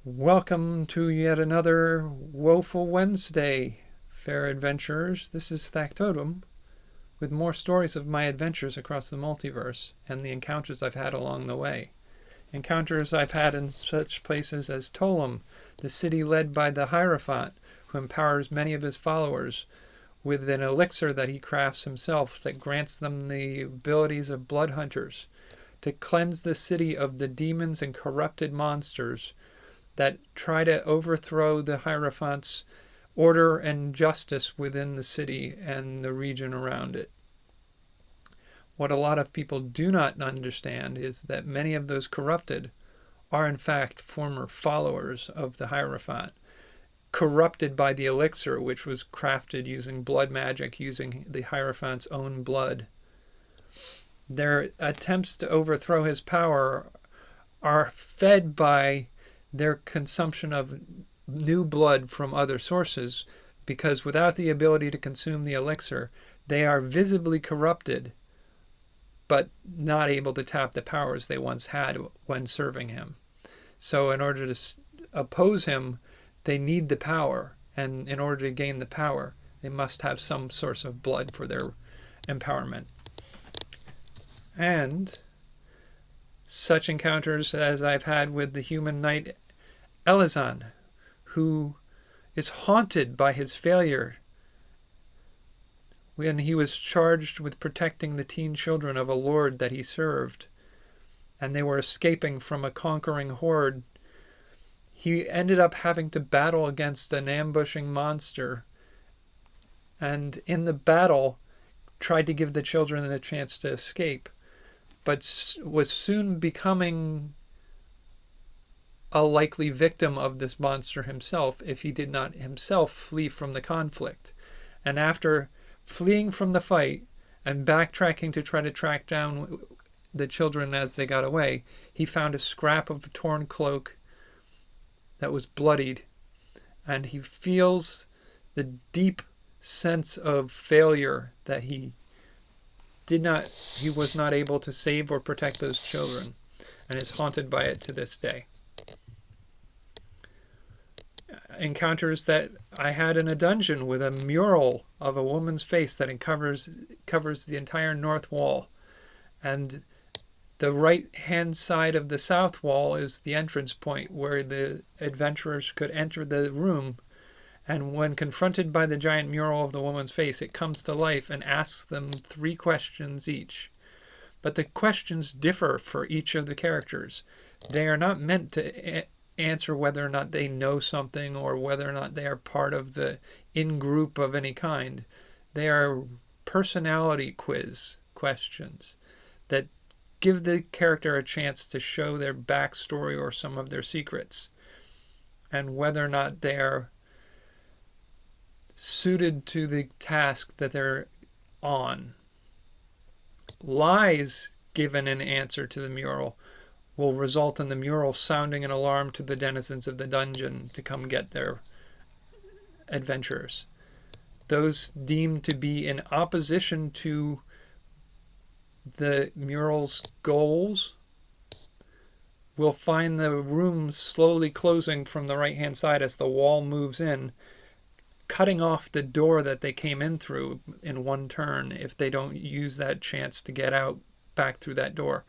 Welcome to yet another woeful Wednesday, fair adventurers. This is Thactotum, with more stories of my adventures across the multiverse and the encounters I've had along the way. Encounters I've had in such places as Tolim, the city led by the Heirophant, who empowers many of his followers with an elixir that he crafts himself that grants them the abilities of blood hunters, to cleanse the city of the demons and corrupted monsters that try to overthrow the Hierophant's order and justice within the city and the region around it. What a lot of people do not understand is that many of those corrupted are in fact former followers of the Hierophant, corrupted by the elixir which was crafted using blood magic, using the Hierophant's own blood. Their attempts to overthrow his power are fed by their consumption of new blood from other sources, because without the ability to consume the elixir, they are visibly corrupted, but not able to tap the powers they once had when serving him. So in order to oppose him, they need the power, and in order to gain the power, they must have some source of blood for their empowerment. And such encounters as I've had with the human knight Elizan, who is haunted by his failure when he was charged with protecting the teen children of a lord that he served, and they were escaping from a conquering horde. He ended up having to battle against an ambushing monster, and in the battle tried to give the children a chance to escape, but was soon becoming a likely victim of this monster himself if he did not himself flee from the conflict. And after fleeing from the fight and backtracking to try to track down the children as they got away, he found a scrap of a torn cloak that was bloodied, and he feels the deep sense of failure that he was not able to save or protect those children, and is haunted by it to this day. Encounters that I had in a dungeon with a mural of a woman's face that covers the entire north wall, and the right hand side of the south wall is the entrance point where the adventurers could enter the room, and when confronted by the giant mural of the woman's face, it comes to life and asks them 3 questions each. But the questions differ for each of the characters. They are not meant to answer whether or not they know something or whether or not they are part of the in-group of any kind. They are personality quiz questions that give the character a chance to show their backstory or some of their secrets, and whether or not they are suited to the task that they're on. Lies given in answer to the mural will result in the mural sounding an alarm to the denizens of the dungeon to come get their adventurers. Those deemed to be in opposition to the mural's goals will find the room slowly closing from the right-hand side as the wall moves in, cutting off the door that they came in through in one turn if they don't use that chance to get out back through that door.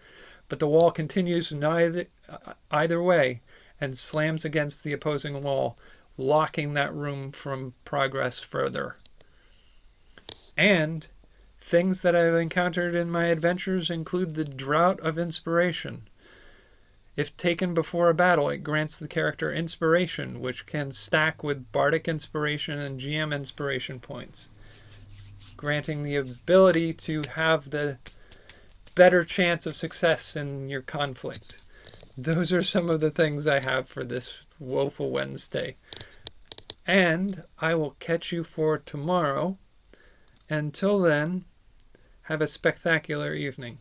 But the wall continues either way and slams against the opposing wall, locking that room from progress further. And things that I've encountered in my adventures include the drought of inspiration. If taken before a battle, it grants the character inspiration, which can stack with bardic inspiration and GM inspiration points, granting the ability to have the better chance of success in your conflict. Those are some of the things I have for this woeful Wednesday. And I will catch you for tomorrow. Until then, have a spectacular evening.